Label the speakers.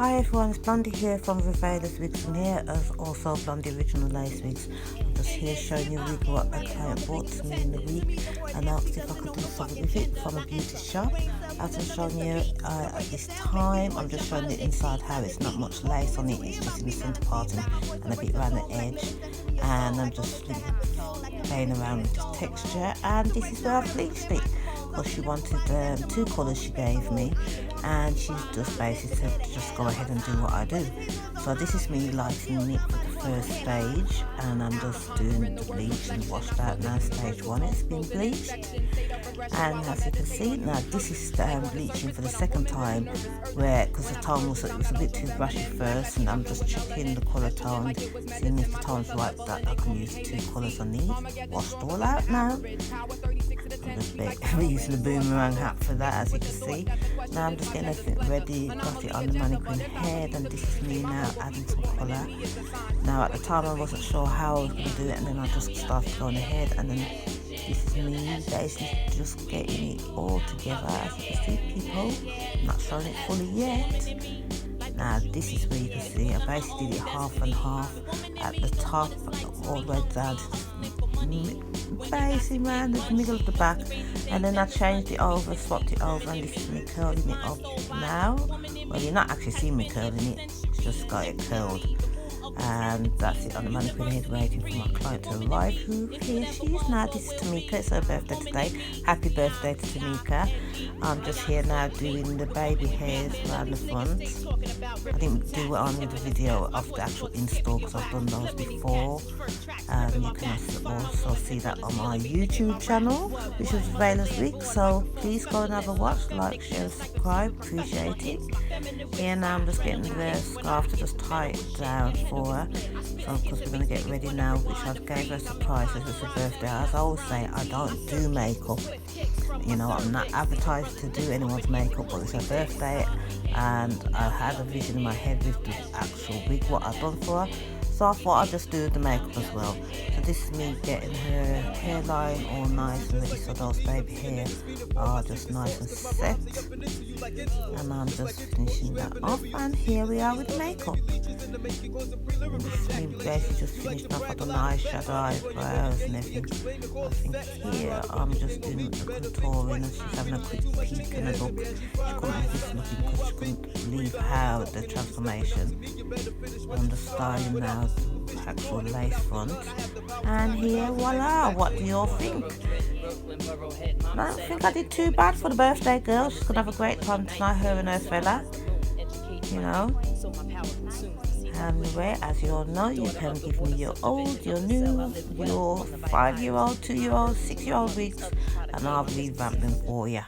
Speaker 1: Hi everyone, it's Blondie here from Recoloured Wigs, and here is also Blondie Original Lace Wigs. I'm just here showing you a wig what a client bought to me in the week and asked if I could do something with it from a beauty shop. As I'm showing you at this time, I'm just showing the inside how it's not much lace on it, it's just in the centre part and a bit around the edge, and I'm just playing around with the texture, and this is where I bleached it. Because she wanted two colours she gave me, and she just basically said just go ahead and do what I do. So this is me lightening it for the first stage, and I'm just doing the bleach and washed out now. Stage 1 it's been bleached, and as you can see now this is bleaching for the second time, where because the tone was a bit too brushy first, and I'm just checking the colour tone, seeing if the tone's right that I can use two colours on these. Washed all out now. I'm just using the boomerang hat for that, as you can see. Now I'm just getting everything ready, got it on the mannequin head, and this is me now adding some colour. Now at the time I wasn't sure how I was going to do it, and then I just started going ahead, and then this is me basically just getting it all together, as you can see people. I'm not showing it fully yet. Now this is where you can see I basically did it half and half at the top all the way down to basically around the middle of the back, and then I changed it over, swapped it over, and this is me curling it up now. Well, you're not actually seeing me curling it, it's just got it curled, and that's it on the mannequin head, waiting for my client to arrive, who here she is now. This is Tamika, it's her birthday today. Happy birthday to Tamika. I'm just here now doing the baby hairs around the front. I didn't do it on the video of the actual install because I've done those before. You can also see that on my YouTube channel, which is Recoloured Wigs, so please go and have a watch, like, share, subscribe, appreciate it. Here now I'm just getting the scarf to just tie it down for her, so because we're going to get ready now, which I gave her a surprise as it's her birthday. As I always say, I don't do makeup, you know, I'm not advertised to do anyone's makeup, but it's her birthday, and I had a vision in my head with the actual wig what I've done for her, so I thought I'd just do the makeup as well. So this is me getting her hairline all nice and ready, so those baby hair are just nice and set, and I'm just finishing that off, and here we are with the makeup. This is me basically just finished off on the eyeshadow, eyebrows and everything. I think here I'm just doing the contouring, and she's having a quick peek and a look. She couldn't resist looking because she couldn't believe how the transformation. I'm just styling now the actual lace front, and here voila, what do you all think? I don't think I did too bad for the birthday girl. She's gonna have a great time tonight, her and her fella, you know. Anyway, as you all know, you can give me your old, your new, your 5-year-old, 2-year-old, 6-year-old wigs, and I'll revamp them for you.